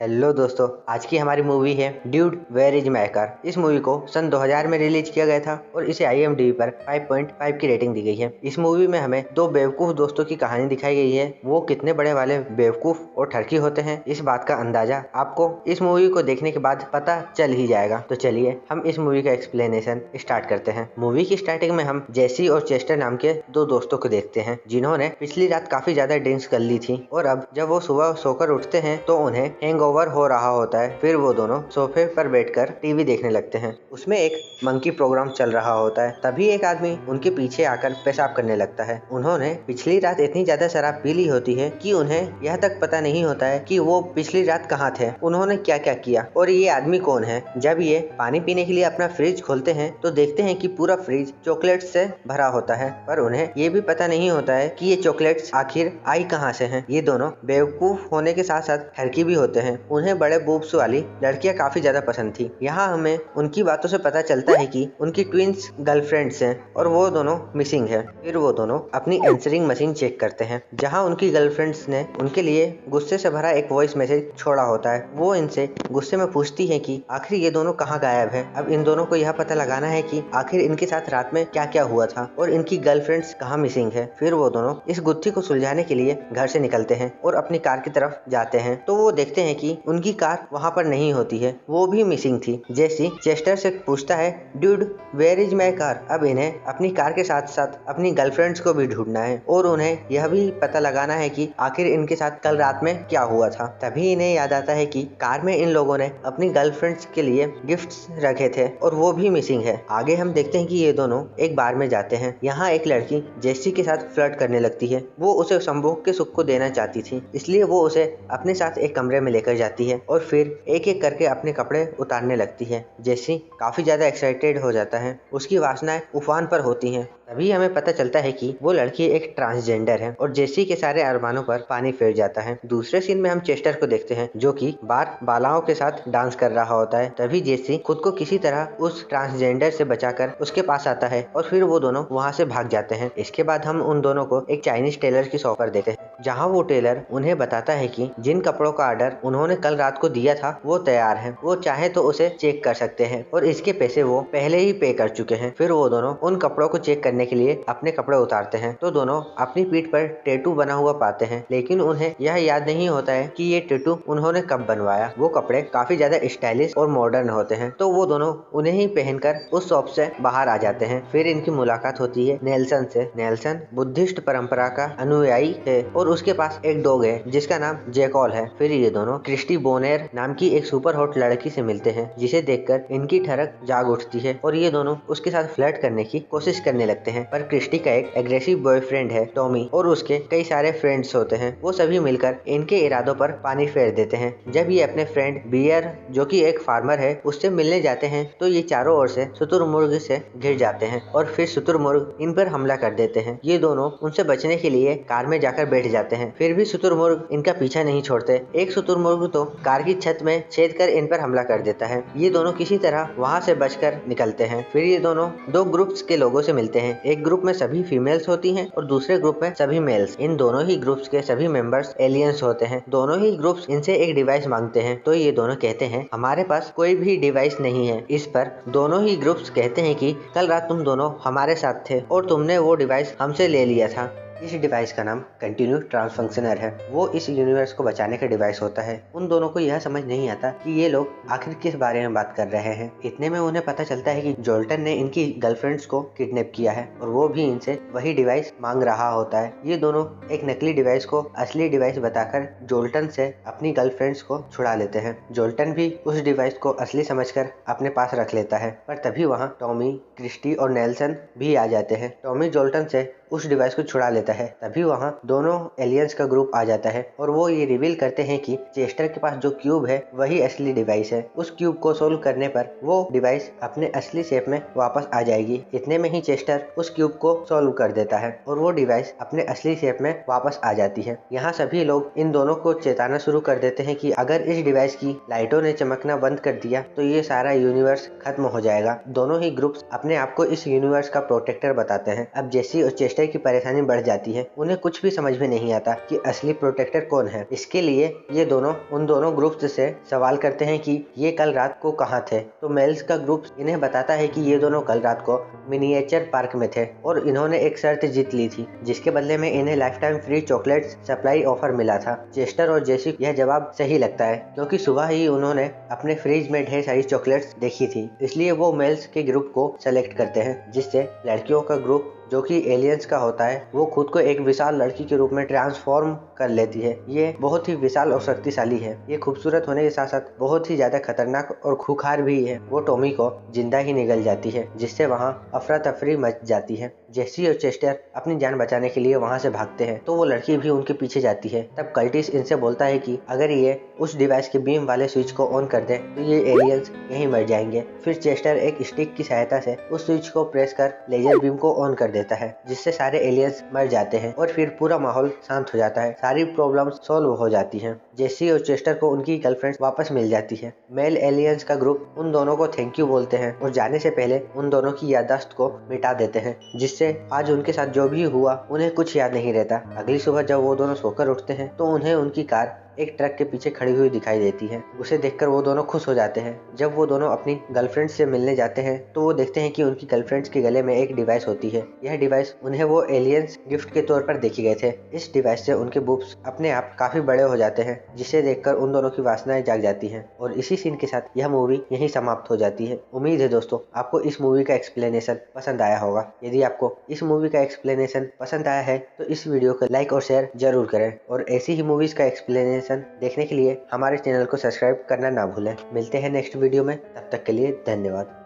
Hello दोस्तों, आज की हमारी मूवी है dude where is my car. इस मूवी को सन 2000 में रिलीज किया गया था और इसे IMDb पर 5.5 की रेटिंग दी गई है। इस मूवी में हमें दो बेवकूफ दोस्तों की कहानी दिखाई गई है। वो कितने बड़े वाले बेवकूफ और ठरकी होते हैं, इस बात का अंदाजा आपको इस मूवी को देखने के बाद पता चल ही जाएगा। तो चलिए हम इस मूवी का एक्सप्लेनेशन स्टार्ट करते हैं। मूवी की स्टार्टिंग में हम जेसी और चेस्टर नाम के दो दोस्तों को देखते हैं, जिन्होंने पिछली रात काफी ज्यादा ड्रिंक्स कर ली थी और अब जब वो सुबह सोकर उठते हैं तो उन्हें हैंगओवर हो रहा होता है। फिर वो दोनों सोफे पर बैठकर टीवी देखने लगते हैं। उसमें एक मंकी प्रोग्राम चल रहा होता है। तभी एक आदमी उनके पीछे आकर पेशाब करने लगता है। उन्होंने पिछली रात इतनी ज्यादा शराब पी ली होती है कि उन्हें यह तक पता नहीं होता है कि वो पिछली रात कहाँ थे, उन्होंने क्या क्या किया और ये आदमी कौन है। जब ये पानी पीने के लिए अपना फ्रिज खोलते हैं तो देखते हैं कि पूरा फ्रिज चॉकलेट से भरा होता है, पर उन्हें ये भी पता नहीं होता है कि ये चॉकलेट्स आखिर आई कहाँ से हैं। ये दोनों बेवकूफ होने के साथ साथ ठरकी भी होते हैं। उन्हें बड़े बूब्स वाली लड़कियां काफी ज्यादा पसंद थी। यहाँ हमें उनकी बातों से पता चलता है कि उनकी ट्विंस गर्लफ्रेंड्स हैं और वो दोनों मिसिंग है। फिर वो दोनों अपनी आंसरिंग मशीन चेक करते हैं, जहाँ उनकी गर्लफ्रेंड्स ने उनके लिए गुस्से से भरा एक वॉइस मैसेज छोड़ा होता है। वो इनसे गुस्से में पूछती है कि आखिर ये दोनों कहाँ गायब है। अब इन दोनों को यह पता लगाना है कि आखिर इनके साथ रात में क्या क्या हुआ था और इनकी गर्लफ्रेंड्स कहाँ मिसिंग है। फिर वो दोनों इस गुत्थी को सुलझाने के लिए घर से निकलते हैं और अपनी कार की तरफ जाते हैं। तो वो देखते हैं कि उनकी कार वहाँ पर नहीं होती है, वो भी मिसिंग थी। जेसी चेस्टर से पूछता है, dude where is my car. अब इन्हें अपनी कार के साथ साथ अपनी गर्लफ्रेंड्स को भी ढूंढना है और उन्हें यह भी पता लगाना है कि आखिर इनके साथ कल रात में क्या हुआ था। तभी इन्हें याद आता है कि कार में इन लोगों ने अपनी गर्लफ्रेंड्स के लिए गिफ्ट्स रखे थे और वो भी मिसिंग है। आगे हम देखते हैं कि ये दोनों एक बार में जाते हैं। यहाँ एक लड़की जेसी के साथ फ्लर्ट करने लगती है। वो उसे संभोग के सुख को देना चाहती थी, इसलिए वो उसे अपने साथ एक कमरे में लेकर जाती है और फिर एक एक करके अपने कपड़े उतारने लगती है। जेसी काफी ज्यादा एक्साइटेड हो जाता है, उसकी वासनाएं उफान पर होती हैं। तभी हमें पता चलता है कि वो लड़की एक ट्रांसजेंडर है और जेसी के सारे अरमानों पर पानी फिर जाता है। दूसरे सीन में हम चेस्टर को देखते हैं, जो कि बालाओं के साथ डांस कर रहा होता है। तभी जेसी खुद को किसी तरह उस ट्रांसजेंडर से बचाकर उसके पास आता है और फिर वो दोनों वहाँ से भाग जाते हैं। इसके बाद हम उन दोनों को एक चाइनीज टेलर की शॉप पर देखते हैं, जहाँ वो टेलर उन्हें बताता है कि जिन कपड़ों का ऑर्डर उन्होंने कल रात को दिया था वो तैयार है, वो चाहे तो उसे चेक कर सकते हैं और इसके पैसे वो पहले ही पे कर चुके हैं। फिर वो दोनों उन कपड़ों को चेक करने के लिए अपने कपड़े उतारते हैं तो दोनों अपनी पीठ पर टैटू बना हुआ पाते हैं, लेकिन उन्हें यह याद नहीं होता है कि ये टैटू उन्होंने कब बनवाया। वो कपड़े काफी ज्यादा स्टाइलिश और मॉडर्न होते हैं, तो वो दोनों उन्हें ही पहनकर उस शॉप से बाहर आ जाते हैं। फिर इनकी मुलाकात होती है नेल्सन से। नेल्सन बुद्धिस्ट परंपरा का अनुयायी है और उसके पास एक डॉग है जिसका नाम जैकॉल है। फिर ये दोनों क्रिस्टी बोनेर नाम की एक सुपर हॉट लड़की से मिलते हैं, जिसे देखकर इनकी ठरक जाग उठती है और ये दोनों उसके साथ फ्लर्ट करने की कोशिश करने लगते हैं। पर क्रिस्टी का एक एग्रेसिव बॉयफ्रेंड है टॉमी और उसके कई सारे फ्रेंड्स होते हैं। वो सभी मिलकर इनके इरादों पर पानी फेर देते हैं। जब ये अपने फ्रेंड बियर, जो कि एक फार्मर है, उससे मिलने जाते हैं तो ये चारों ओर से शुतुरमुर्ग से घिर जाते हैं और फिर शुतुरमुर्ग इन पर हमला कर देते हैं। ये दोनों उनसे बचने के लिए कार में जाकर बैठ जाते हैं, फिर भी शुतुरमुर्ग इनका पीछा नहीं छोड़ते। एक शुतुरमुर्ग तो कार की छत में छेद कर इन पर हमला कर देता है। ये दोनों किसी तरह वहाँ से बचकर निकलते हैं। फिर ये दोनों दो ग्रुप्स के लोगों से मिलते हैं। एक ग्रुप में सभी फीमेल्स होती हैं और दूसरे ग्रुप में सभी मेल्स। इन दोनों ही ग्रुप्स के सभी मेंबर्स एलियंस होते हैं। दोनों ही ग्रुप्स इनसे एक डिवाइस मांगते हैं, तो ये दोनों कहते हैं हमारे पास कोई भी डिवाइस नहीं है। इस पर दोनों ही ग्रुप्स कहते हैं कि कल रात तुम दोनों हमारे साथ थे और तुमने वो डिवाइस हमसे ले लिया था। इस डिवाइस का नाम कंटिन्यू ट्रांसफंक्शनर है। वो इस यूनिवर्स को बचाने का डिवाइस होता है। उन दोनों को यह समझ नहीं आता कि ये लोग आखिर किस बारे में बात कर रहे हैं। इतने में उन्हें पता चलता है कि जोल्टन ने इनकी गर्लफ्रेंड्स को किडनैप किया है और वो भी इनसे वही डिवाइस मांग रहा होता है। ये दोनों एक नकली डिवाइस को असली डिवाइस बताकर जोल्टन से अपनी गर्लफ्रेंड्स को छुड़ा लेते हैं। जोल्टन भी उस डिवाइस को असली समझकर अपने पास रख लेता है, पर तभी वहाँ टॉमी, क्रिस्टी और नेल्सन भी आ जाते हैं। टॉमी जोल्टन से उस डिवाइस को छुड़ा लेता है। तभी वहाँ दोनों एलियंस का ग्रुप आ जाता है और वो ये रिवील करते हैं कि चेस्टर के पास जो क्यूब है वही असली डिवाइस है। उस क्यूब को सोल्व करने पर वो डिवाइस अपने असली शेप में वापस आ जाएगी। इतने में ही चेस्टर उस क्यूब को सोल्व कर देता है और वो डिवाइस अपने असली शेप में वापस आ जाती है। यहाँ सभी लोग इन दोनों को चेताना शुरू कर देते हैं कि अगर इस डिवाइस की लाइटों ने चमकना बंद कर दिया तो ये सारा यूनिवर्स खत्म हो जाएगा। दोनों ही ग्रुप्स अपने आप को इस यूनिवर्स का प्रोटेक्टर बताते हैं। अब जेसी और चेस्टर चेस्टर की परेशानी बढ़ जाती है। उन्हें कुछ भी समझ में नहीं आता कि असली प्रोटेक्टर कौन है। इसके लिए ये दोनों उन दोनों ग्रुप्स से सवाल करते हैं कि ये कल रात को कहाँ थे। तो मेल्स का ग्रुप इन्हें बताता है कि ये दोनों कल रात को मिनिएचर पार्क में थे और इन्होंने एक शर्त जीत ली थी, जिसके बदले में इन्हें life time free chocolates supply offer मिला था। चेस्टर और जेसी यह जवाब सही लगता है, क्योंकि सुबह ही उन्होंने अपने फ्रिज में ढेर सारी चॉकलेट्स देखी थी। इसलिए वो मेल्स के ग्रुप को सेलेक्ट करते हैं, जिससे लड़कियों का ग्रुप जो कि एलियंस का होता है वो खुद को एक विशाल लड़की के रूप में ट्रांसफॉर्म कर लेती है। ये बहुत ही विशाल और शक्तिशाली है। ये खूबसूरत होने के साथ साथ बहुत ही ज्यादा खतरनाक और खूंखार भी है। वो टॉमी को जिंदा ही निगल जाती है, जिससे वहाँ अफरा तफरी मच जाती है। जेसी और चेस्टर अपनी जान बचाने के लिए वहाँ से भागते हैं, तो वो लड़की भी उनके पीछे जाती है। तब कल्टिस इनसे बोलता है कि अगर ये उस डिवाइस के बीम वाले स्विच को ऑन कर दे तो ये एलियंस यहीं मर जाएंगे। फिर चेस्टर एक स्टिक की सहायता से उस स्विच को प्रेस कर लेजर बीम को ऑन कर देता है, जिससे सारे एलियंस मर जाते हैं और फिर पूरा माहौल शांत हो जाता है। सारी प्रॉब्लम्स सॉल्व हो जाती हैं। जेसी और चेस्टर को उनकी गर्लफ्रेंड वापस मिल जाती है। मेल एलियंस का ग्रुप उन दोनों को थैंक यू बोलते हैं और जाने से पहले उन दोनों की याददाश्त को मिटा देते हैं, जिससे आज उनके साथ जो भी हुआ उन्हें कुछ याद नहीं रहता। अगली सुबह जब वो दोनों सोकर उठते हैं तो उन्हें उनकी कार एक ट्रक के पीछे खड़ी हुई दिखाई देती है। उसे देखकर वो दोनों खुश हो जाते हैं। जब वो दोनों अपनी गर्लफ्रेंड से मिलने जाते हैं तो वो देखते हैं कि उनकी गर्लफ्रेंड्स के गले में एक डिवाइस होती है। यह डिवाइस उन्हें वो एलियंस गिफ्ट के तौर पर देखे गए थे। इस डिवाइस से उनके बूब्स अपने आप काफी बड़े हो जाते हैं, जिसे देखकर उन दोनों की वासनाएं जाग जाती हैं। और इसी सीन के साथ यह मूवी यहीं समाप्त हो जाती है। उम्मीद है दोस्तों आपको इस मूवी का एक्सप्लेनेशन पसंद आया होगा। यदि आपको इस मूवी का एक्सप्लेनेशन पसंद आया है तो इस वीडियो को लाइक और शेयर जरूर करें और ऐसी ही मूवीज का एक्सप्लेनेशन देखने के लिए हमारे चैनल को सब्सक्राइब करना ना भूलें। मिलते हैं नेक्स्ट वीडियो में, तब तक के लिए धन्यवाद।